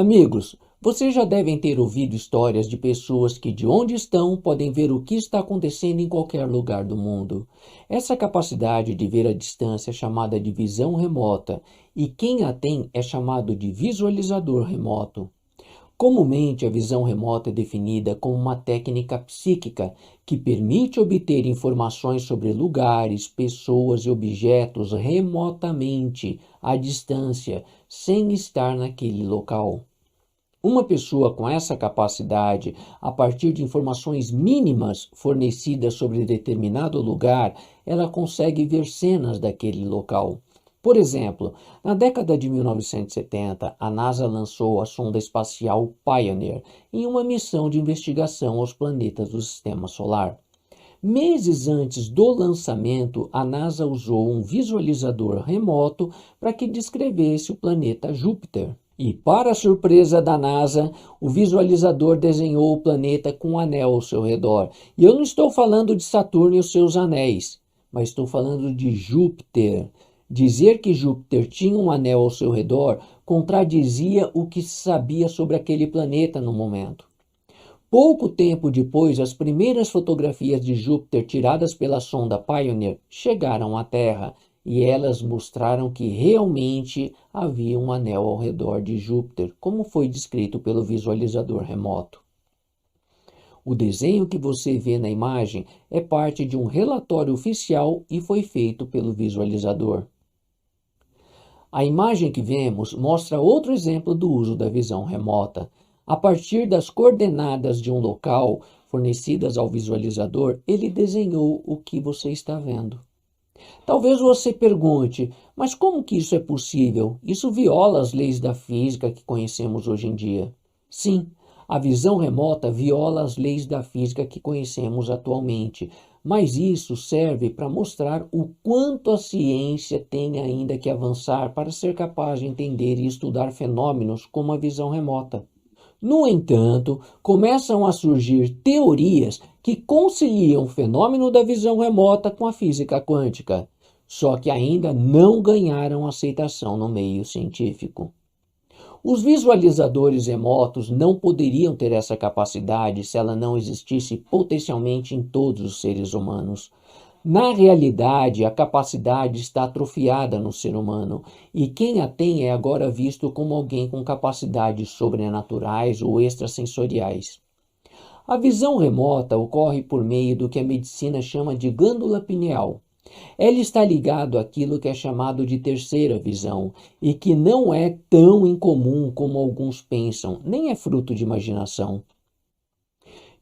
Amigos, vocês já devem ter ouvido histórias de pessoas que de onde estão podem ver o que está acontecendo em qualquer lugar do mundo. Essa capacidade de ver à distância é chamada de visão remota e quem a tem é chamado de visualizador remoto. Comumente, a visão remota é definida como uma técnica psíquica que permite obter informações sobre lugares, pessoas e objetos remotamente, à distância, sem estar naquele local. Uma pessoa com essa capacidade, a partir de informações mínimas fornecidas sobre determinado lugar, ela consegue ver cenas daquele local. Por exemplo, na década de 1970, a NASA lançou a sonda espacial Pioneer em uma missão de investigação aos planetas do Sistema Solar. Meses antes do lançamento, a NASA usou um visualizador remoto para que descrevesse o planeta Júpiter. E, para a surpresa da NASA, o visualizador desenhou o planeta com um anel ao seu redor. E eu não estou falando de Saturno e os seus anéis, mas estou falando de Júpiter. Dizer que Júpiter tinha um anel ao seu redor contradizia o que se sabia sobre aquele planeta no momento. Pouco tempo depois, as primeiras fotografias de Júpiter tiradas pela sonda Pioneer chegaram à Terra e elas mostraram que realmente havia um anel ao redor de Júpiter, como foi descrito pelo visualizador remoto. O desenho que você vê na imagem é parte de um relatório oficial e foi feito pelo visualizador. A imagem que vemos mostra outro exemplo do uso da visão remota. A partir das coordenadas de um local fornecidas ao visualizador, ele desenhou o que você está vendo. Talvez você pergunte, mas como que isso é possível? Isso viola as leis da física que conhecemos hoje em dia. Sim, a visão remota viola as leis da física que conhecemos atualmente, mas isso serve para mostrar o quanto a ciência tem ainda que avançar para ser capaz de entender e estudar fenômenos como a visão remota. No entanto, começam a surgir teorias que conciliam o fenômeno da visão remota com a física quântica, só que ainda não ganharam aceitação no meio científico. Os visualizadores remotos não poderiam ter essa capacidade se ela não existisse potencialmente em todos os seres humanos. Na realidade, a capacidade está atrofiada no ser humano e quem a tem é agora visto como alguém com capacidades sobrenaturais ou extrasensoriais. A visão remota ocorre por meio do que a medicina chama de glândula pineal. Ela está ligada àquilo que é chamado de terceira visão e que não é tão incomum como alguns pensam, nem é fruto de imaginação.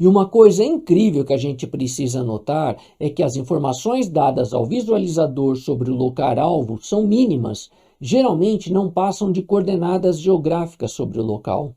E uma coisa incrível que a gente precisa notar é que as informações dadas ao visualizador sobre o local-alvo são mínimas, geralmente não passam de coordenadas geográficas sobre o local.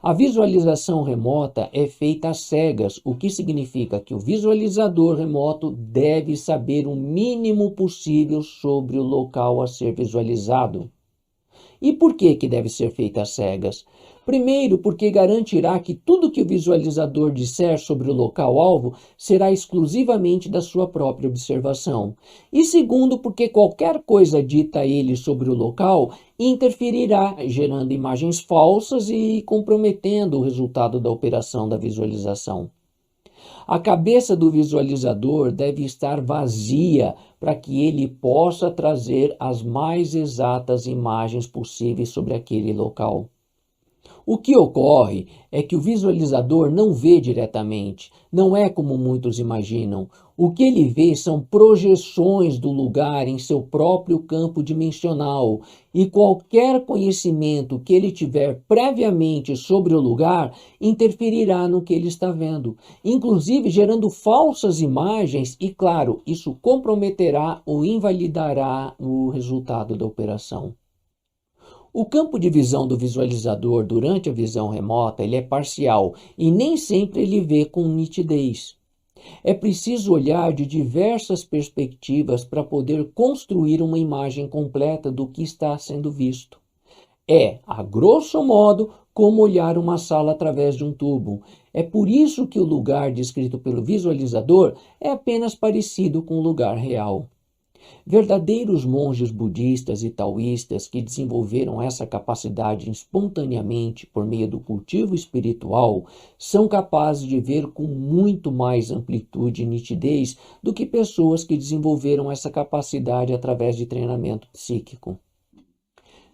A visualização remota é feita às cegas, o que significa que o visualizador remoto deve saber o mínimo possível sobre o local a ser visualizado. E por que deve ser feita às cegas? Primeiro, porque garantirá que tudo que o visualizador disser sobre o local-alvo será exclusivamente da sua própria observação. E segundo, porque qualquer coisa dita a ele sobre o local interferirá, gerando imagens falsas e comprometendo o resultado da operação da visualização. A cabeça do visualizador deve estar vazia para que ele possa trazer as mais exatas imagens possíveis sobre aquele local. O que ocorre é que o visualizador não vê diretamente, não é como muitos imaginam. O que ele vê são projeções do lugar em seu próprio campo dimensional, e qualquer conhecimento que ele tiver previamente sobre o lugar interferirá no que ele está vendo, inclusive gerando falsas imagens e, claro, isso comprometerá ou invalidará o resultado da operação. O campo de visão do visualizador durante a visão remota ele é parcial e nem sempre ele vê com nitidez. É preciso olhar de diversas perspectivas para poder construir uma imagem completa do que está sendo visto. É, a grosso modo, como olhar uma sala através de um tubo. É por isso que o lugar descrito pelo visualizador é apenas parecido com o lugar real. Verdadeiros monges budistas e taoístas que desenvolveram essa capacidade espontaneamente por meio do cultivo espiritual são capazes de ver com muito mais amplitude e nitidez do que pessoas que desenvolveram essa capacidade através de treinamento psíquico.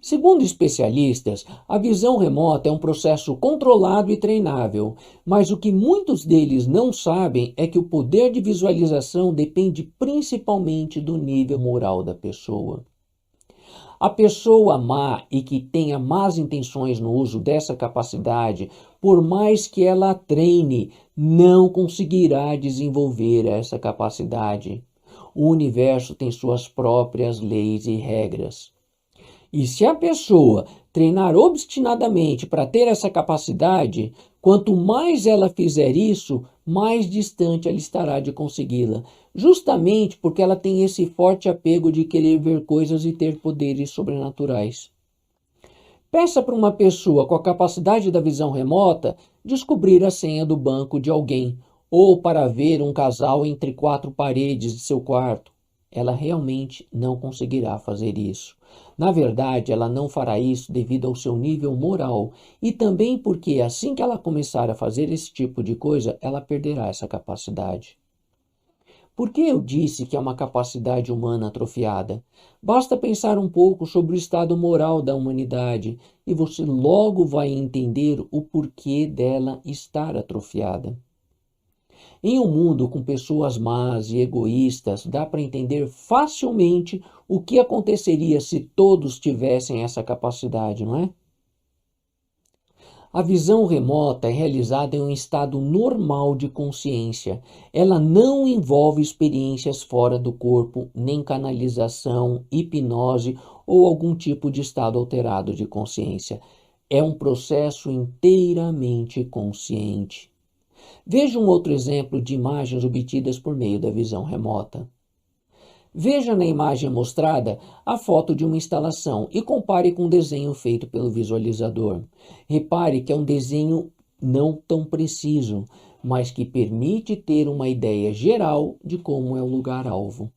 Segundo especialistas, a visão remota é um processo controlado e treinável, mas o que muitos deles não sabem é que o poder de visualização depende principalmente do nível moral da pessoa. A pessoa má e que tenha más intenções no uso dessa capacidade, por mais que ela a treine, não conseguirá desenvolver essa capacidade. O universo tem suas próprias leis e regras. E se a pessoa treinar obstinadamente para ter essa capacidade, quanto mais ela fizer isso, mais distante ela estará de consegui-la, justamente porque ela tem esse forte apego de querer ver coisas e ter poderes sobrenaturais. Peça para uma pessoa com a capacidade da visão remota descobrir a senha do banco de alguém, ou para ver um casal entre quatro paredes de seu quarto. Ela realmente não conseguirá fazer isso. Na verdade, ela não fará isso devido ao seu nível moral e também porque assim que ela começar a fazer esse tipo de coisa, ela perderá essa capacidade. Por que eu disse que é uma capacidade humana atrofiada? Basta pensar um pouco sobre o estado moral da humanidade e você logo vai entender o porquê dela estar atrofiada. Em um mundo com pessoas más e egoístas, dá para entender facilmente o que aconteceria se todos tivessem essa capacidade, não é? A visão remota é realizada em um estado normal de consciência. Ela não envolve experiências fora do corpo, nem canalização, hipnose ou algum tipo de estado alterado de consciência. É um processo inteiramente consciente. Veja um outro exemplo de imagens obtidas por meio da visão remota. Veja na imagem mostrada a foto de uma instalação e compare com o desenho feito pelo visualizador. Repare que é um desenho não tão preciso, mas que permite ter uma ideia geral de como é o lugar-alvo.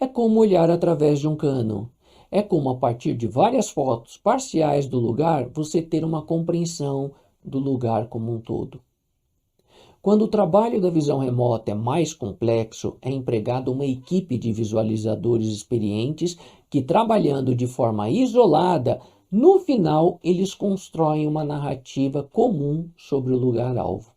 É como olhar através de um cano. É como, a partir de várias fotos parciais do lugar, você ter uma compreensão do lugar como um todo. Quando o trabalho da visão remota é mais complexo, é empregada uma equipe de visualizadores experientes que, trabalhando de forma isolada, no final eles constroem uma narrativa comum sobre o lugar-alvo.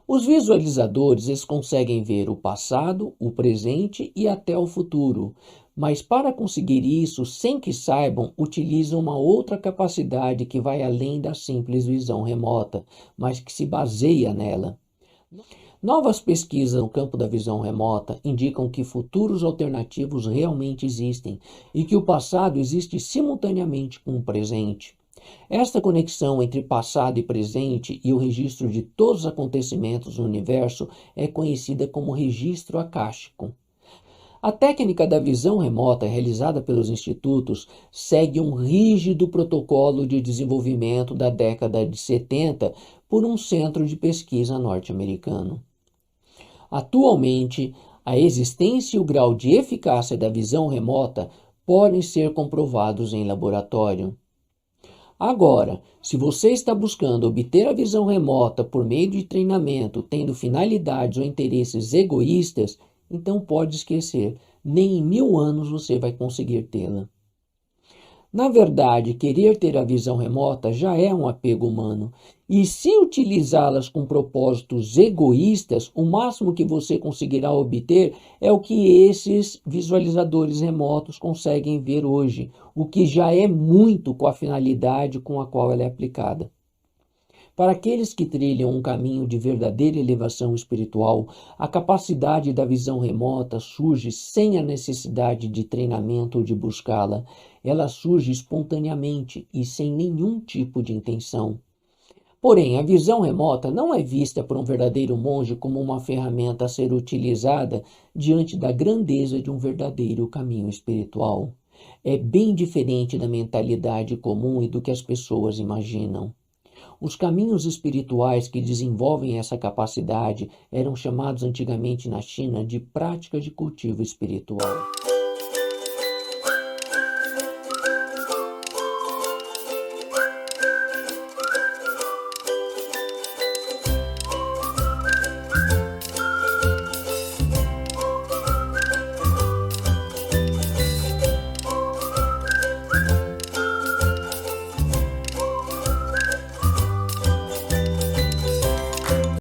Os visualizadores eles conseguem ver o passado, o presente e até o futuro, Mas para conseguir isso, sem que saibam, utilizam uma outra capacidade que vai além da simples visão remota, mas que se baseia nela. Novas pesquisas no campo da visão remota indicam que futuros alternativos realmente existem e que o passado existe simultaneamente com o presente. Esta conexão entre passado e presente e o registro de todos os acontecimentos no universo é conhecida como registro acástico. A técnica da visão remota realizada pelos institutos segue um rígido protocolo de desenvolvimento da década de 70 por um centro de pesquisa norte-americano. Atualmente, a existência e o grau de eficácia da visão remota podem ser comprovados em laboratório. Agora, se você está buscando obter a visão remota por meio de treinamento, tendo finalidades ou interesses egoístas, então pode esquecer, nem em 1000 anos você vai conseguir tê-la. Na verdade, querer ter a visão remota já é um apego humano, e se utilizá-las com propósitos egoístas, o máximo que você conseguirá obter é o que esses visualizadores remotos conseguem ver hoje, o que já é muito com a finalidade com a qual ela é aplicada. Para aqueles que trilham um caminho de verdadeira elevação espiritual, a capacidade da visão remota surge sem a necessidade de treinamento ou de buscá-la. Ela surge espontaneamente e sem nenhum tipo de intenção. Porém, a visão remota não é vista por um verdadeiro monge como uma ferramenta a ser utilizada diante da grandeza de um verdadeiro caminho espiritual. É bem diferente da mentalidade comum e do que as pessoas imaginam. Os caminhos espirituais que desenvolvem essa capacidade eram chamados antigamente na China de prática de cultivo espiritual.